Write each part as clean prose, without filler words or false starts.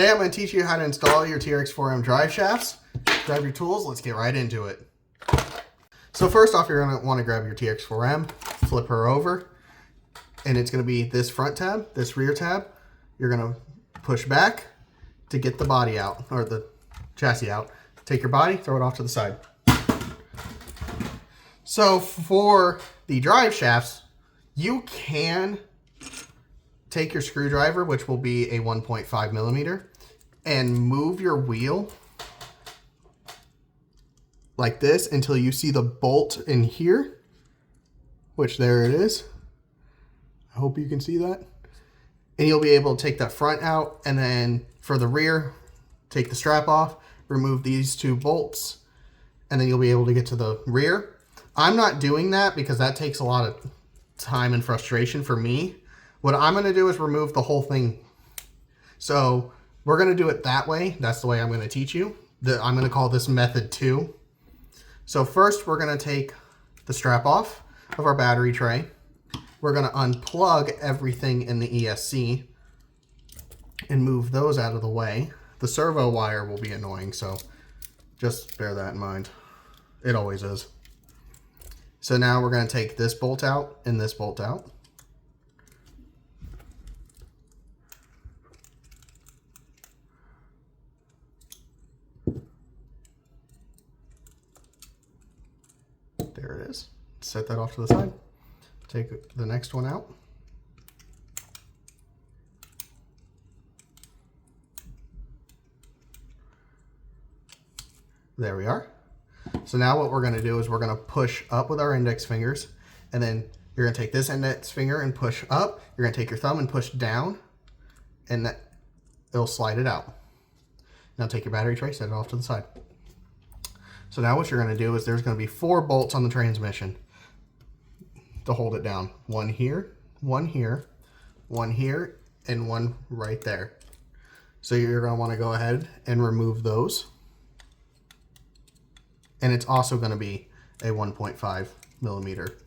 Today I'm going to teach you how to install your TRX4m drive shafts. Grab your tools, let's get right into it. So first off, you're going to want to grab your TRX4m, flip her over, and it's going to be this front tab, this rear tab. You're going to push back to get the body out, or the chassis out. Take your body, throw it off to the side. So for the drive shafts, you can take your screwdriver, which will be a 1.5 millimeter, and move your wheel like this until you see the bolt in here, which there it is. I hope you can see that. And you'll be able to take that front out, and then for the rear, take the strap off, remove these two bolts, and then you'll be able to get to the rear. I'm not doing that because that takes a lot of time and frustration for me. What I'm going to do is remove the whole thing. So we're going to do it that way. That's the way I'm going to teach you. I'm going to call this method 2. So first we're going to take the strap off of our battery tray. We're going to unplug everything in the ESC and move those out of the way. The servo wire will be annoying, so just bear that in mind. It always is. So now we're going to take this bolt out and this bolt out. There it is. Set that off to the side. Take the next one out. There we are. So now what we're going to do is we're going to push up with our index fingers, and then you're going to take this index finger and push up. You're going to take your thumb and push down, and it'll slide it out. Now take your battery tray, set it off to the side. So now what you're going to do is there's going to be 4 bolts on the transmission to hold it down. One here, one here, one here, and one right there. So you're going to want to go ahead and remove those. And it's also going to be a 1.5 millimeter.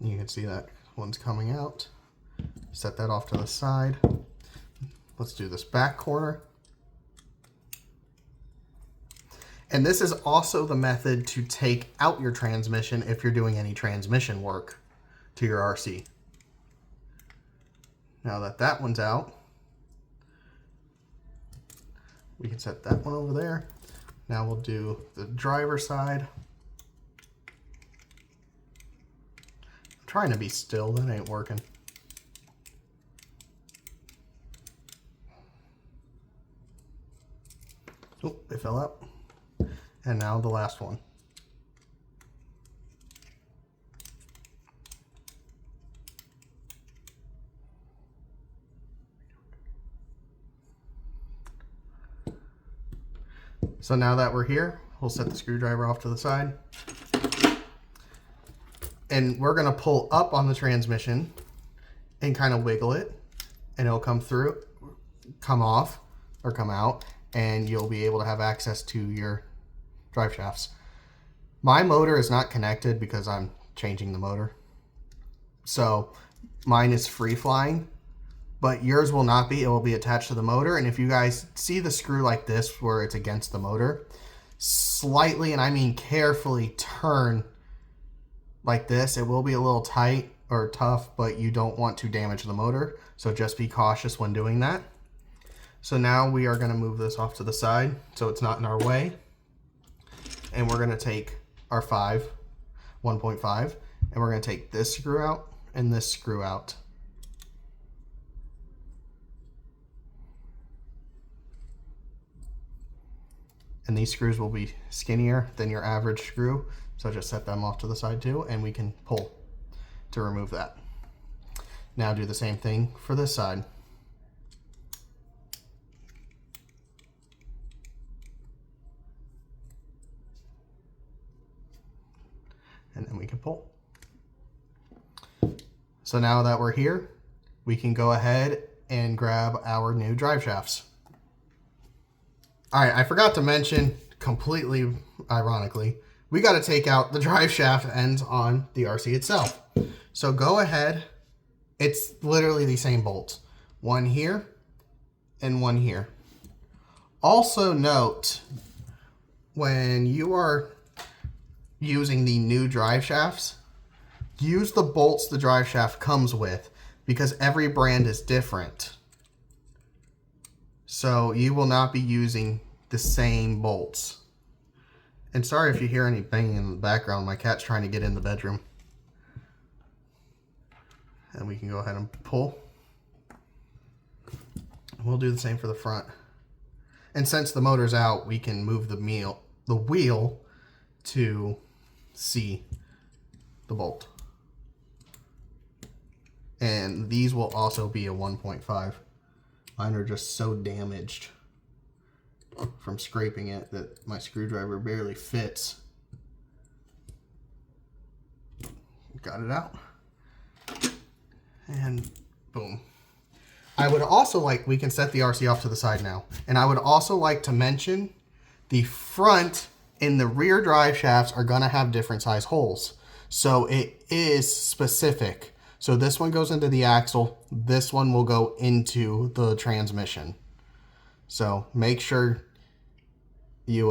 You can see that one's coming out. Set that off to the side. Let's do this back corner. And this is also the method to take out your transmission if you're doing any transmission work to your RC. Now that that one's out, we can set that one over there. Now we'll do the driver side. I'm trying to be still, that ain't working. Oh, they fell out. And now the last one. So now that we're here, we'll set the screwdriver off to the side. And we're going to pull up on the transmission and kind of wiggle it, and it'll come through, come off, or come out, and you'll be able to have access to your drive shafts. My motor is not connected because I'm changing the motor. So mine is free flying, but yours will not be. It will be attached to the motor. And if you guys see the screw like this where it's against the motor, slightly, and I mean carefully, turn like this. It will be a little tight or tough, but you don't want to damage the motor. So just be cautious when doing that. So now we are going to move this off to the side so it's not in our way. And we're going to take our 1.5, and we're going to take this screw out and this screw out. And these screws will be skinnier than your average screw, so just set them off to the side too, and we can pull to remove that. Now do the same thing for this side. And then we can pull. So now that we're here, we can go ahead and grab our new drive shafts. All right, I forgot to mention, completely ironically, we got to take out the drive shaft ends on the RC itself. So go ahead It's literally the same bolts. One here and one here. Also note, when you are using the new drive shafts, use the bolts the drive shaft comes with, because every brand is different. So you will not be using the same bolts. And sorry if you hear any banging in the background. My cat's trying to get in the bedroom. And we can go ahead and pull. We'll do the same for the front. And since the motor's out, we can move the wheel to see the bolt. And these will also be a 1.5. Mine are just so damaged from scraping it that my screwdriver barely fits. Got it out. And boom. I would also like, we can set the RC off to the side now. And I would also like to mention the front and the rear drive shafts are gonna have different size holes. So it is specific. So this one goes into the axle. This one will go into the transmission. So make sure you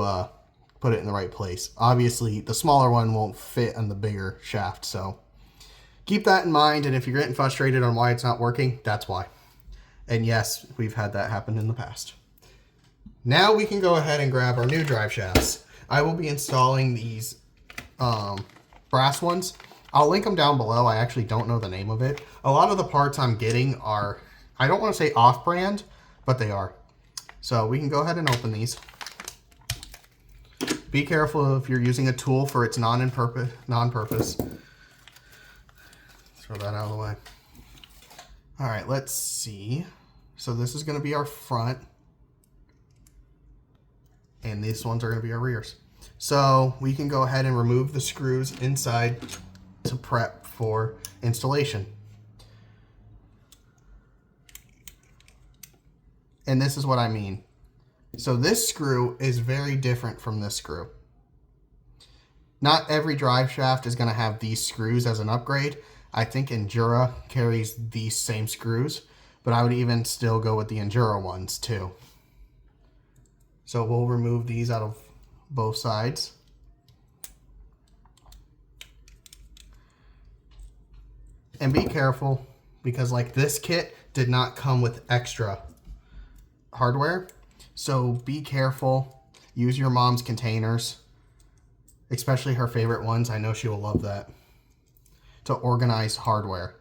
put it in the right place. Obviously, the smaller one won't fit on the bigger shaft. So keep that in mind. And if you're getting frustrated on why it's not working, that's why. And yes, we've had that happen in the past. Now we can go ahead and grab our new drive shafts. I will be installing these brass ones. I'll link them down below. I actually don't know the name of it. A lot of the parts I'm getting are, I don't want to say off-brand, but they are. So we can go ahead and open these. Be careful if you're using a tool for its non-purpose. Throw that out of the way. All right, let's see. So this is going to be our front. And these ones are going to be our rears. So we can go ahead and remove the screws inside to prep for installation. And this is what I mean. So this screw is very different from this screw. Not every drive shaft is going to have these screws as an upgrade. I think Endura carries these same screws, but I would even still go with the Endura ones too. So we'll remove these out of both sides. And be careful, because like this kit did not come with extra hardware. So be careful. Use your mom's containers, especially her favorite ones. I know she will love that. To organize hardware.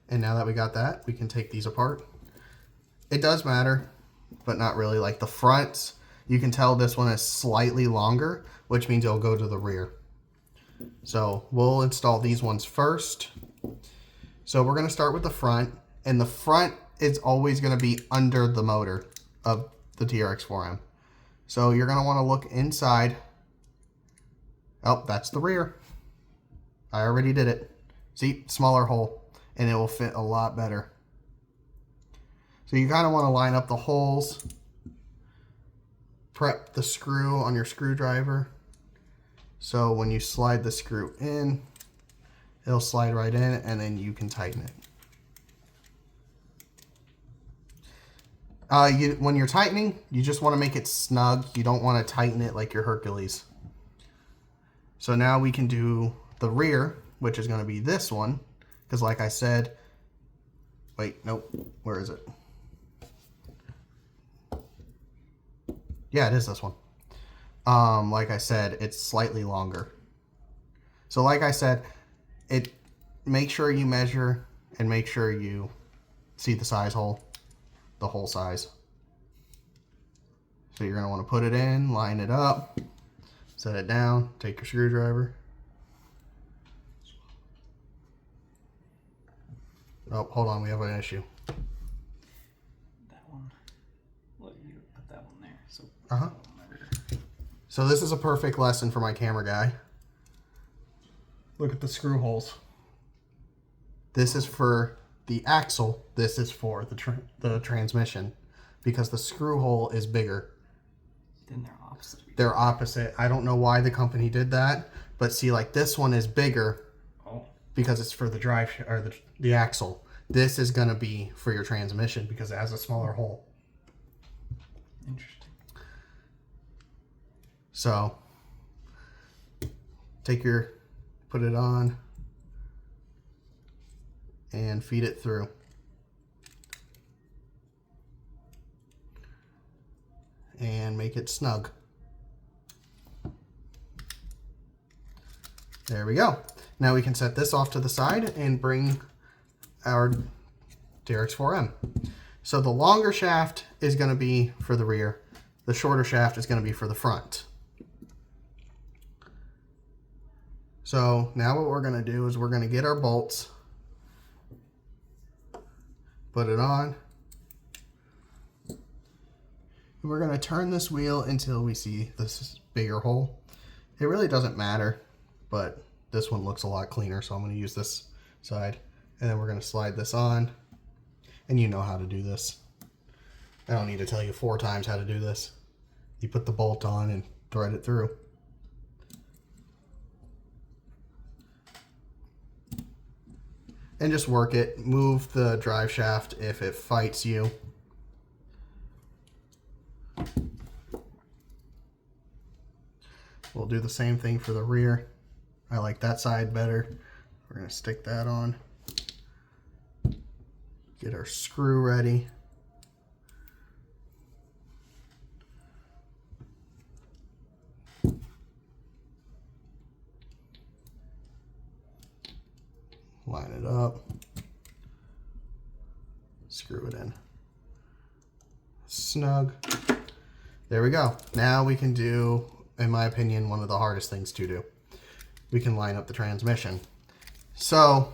And now that we got that, we can take these apart. It does matter, but not really. Like the fronts, you can tell this one is slightly longer, which means it'll go to the rear. So we'll install these ones first. So we're going to start with the front, and the front is always going to be under the motor of the TRX4M. So you're going to want to look inside. Oh, that's the rear. I already did it. See, smaller hole, and it will fit a lot better. So you kind of want to line up the holes, prep the screw on your screwdriver. So when you slide the screw in, it'll slide right in, and then you can tighten it. When you're tightening, you just want to make it snug. You don't want to tighten it like your Hercules. So now we can do the rear, which is going to be this one. Because like I said, wait, nope, where is it? Yeah, it is this one. Like I said, it's slightly longer. So like I said, make sure you measure and make sure you see the size hole, the hole size. So you're going to want to put it in, line it up, set it down, take your screwdriver. Oh, hold on, we have an issue. That one. Well, you put that one there. So So this is a perfect lesson for my camera guy. Look at the screw holes. This is for the axle. This is for the transmission, because the screw hole is bigger Then they're opposite. They're opposite. I don't know why the company did that, but see, like this one is bigger because it's for the drive or the axle. This is going to be for your transmission because it has a smaller hole. Interesting. So put it on and feed it through. And make it snug. There we go. Now we can set this off to the side and bring our trx4m. So the longer shaft is going to be for the rear. The shorter shaft is going to be for the front. So now what we're going to do is we're going to get our bolts, put it on, and we're going to turn this wheel until we see this bigger hole. It really doesn't matter, but this one looks a lot cleaner, so I'm going to use this side. And then we're going to slide this on, and you know how to do this. I don't need to tell you 4 times how to do this. You put the bolt on and thread it through. And just work it. Move the drive shaft if it fights you. We'll do the same thing for the rear. I like that side better. We're going to stick that on. Get our screw ready. Line it up. Screw it in. Snug. There we go. Now we can do, in my opinion, one of the hardest things to do. We can line up the transmission. So,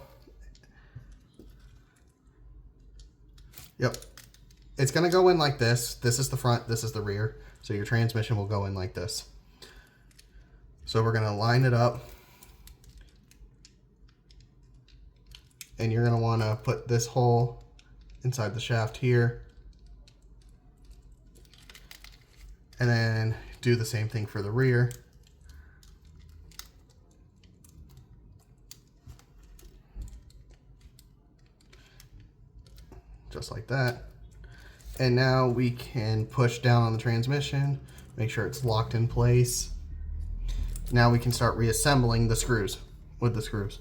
yep, it's going to go in like this. This is the front, this is the rear. So your transmission will go in like this. So we're going to line it up. And you're going to want to put this hole inside the shaft here. And then do the same thing for the rear. Just like that. And now we can push down on the transmission, make sure it's locked in place. Now we can start reassembling the screws with the screws.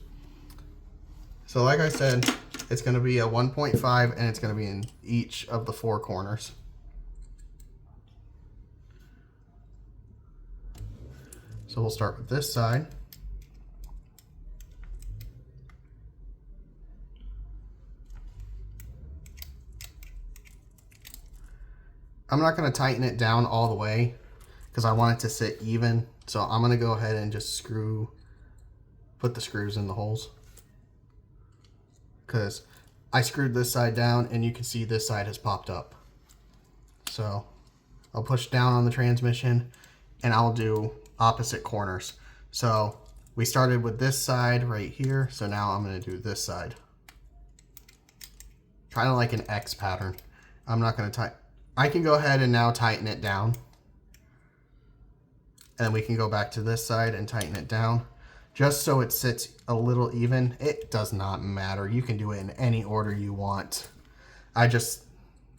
So like I said, it's going to be a 1.5 and it's going to be in each of the 4 corners. So we'll start with this side. I'm not going to tighten it down all the way because I want it to sit even. So I'm going to go ahead and just put the screws in the holes. Because I screwed this side down and you can see this side has popped up. So I'll push down on the transmission and I'll do opposite corners. So we started with this side right here. So now I'm going to do this side. Kind of like an X pattern. I'm not going to tighten. I can go ahead and now tighten it down. And then we can go back to this side and tighten it down. Just so it sits a little even. It does not matter. You can do it in any order you want. It's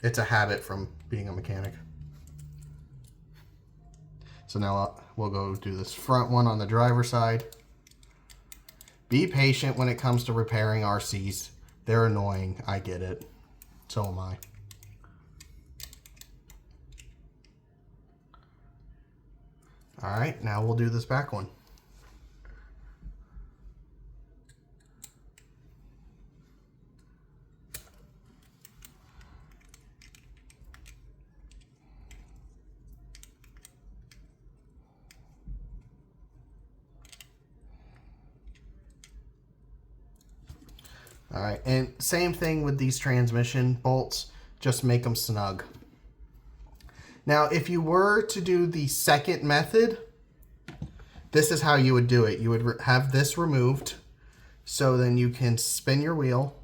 a habit from being a mechanic. So now we'll go do this front one on the driver's side. Be patient when it comes to repairing RCs. They're annoying. I get it. So am I. All right, now we'll do this back one. All right, and same thing with these transmission bolts, just make them snug. Now, if you were to do the second method, this is how you would do it. You would have this removed, so then you can spin your wheel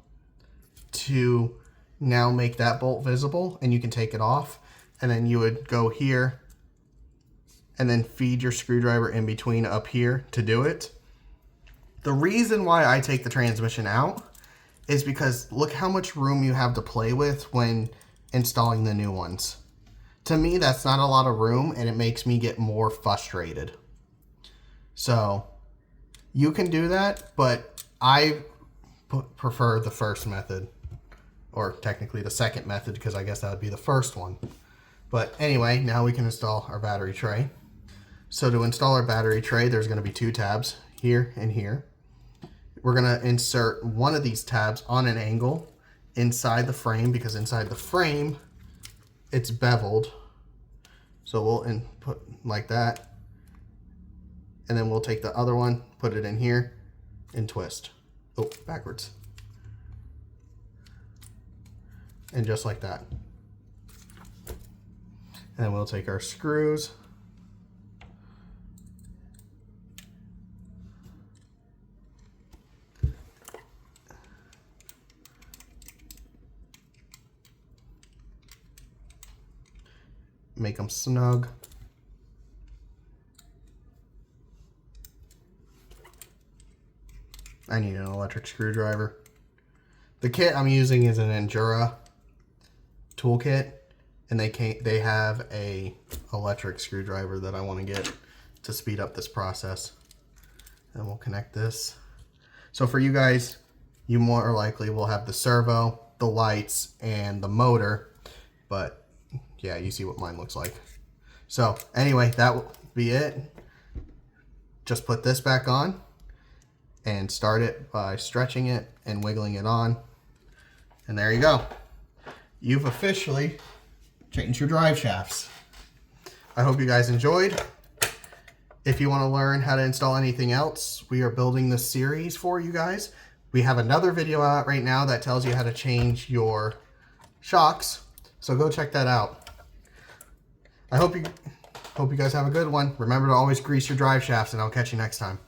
to now make that bolt visible, and you can take it off, and then you would go here and then feed your screwdriver in between up here to do it. The reason why I take the transmission out is because look how much room you have to play with when installing the new ones. To me, that's not a lot of room, and it makes me get more frustrated. So you can do that, but I prefer the first method, or technically the second method, because I guess that would be the first one. But anyway, now we can install our battery tray. So to install our battery tray, there's going to be 2 tabs, here and here. We're going to insert one of these tabs on an angle inside the frame, because inside the frame it's beveled. So we'll input like that, and then we'll take the other one, put it in here, and twist. Oh, backwards. And just like that. And then we'll take our screws, make them snug. I need an electric screwdriver. The kit I'm using is an Endura toolkit, and they have a electric screwdriver that I want to get to speed up this process. And we'll connect this. So for you guys, you more likely will have the servo, the lights, and the motor, but yeah, you see what mine looks like. So anyway, that will be it. Just put this back on and start it by stretching it and wiggling it on. And there you go. You've officially changed your drive shafts. I hope you guys enjoyed. If you want to learn how to install anything else, we are building this series for you guys. We have another video out right now that tells you how to change your shocks. So go check that out. I hope you guys have a good one. Remember to always grease your drive shafts, and I'll catch you next time.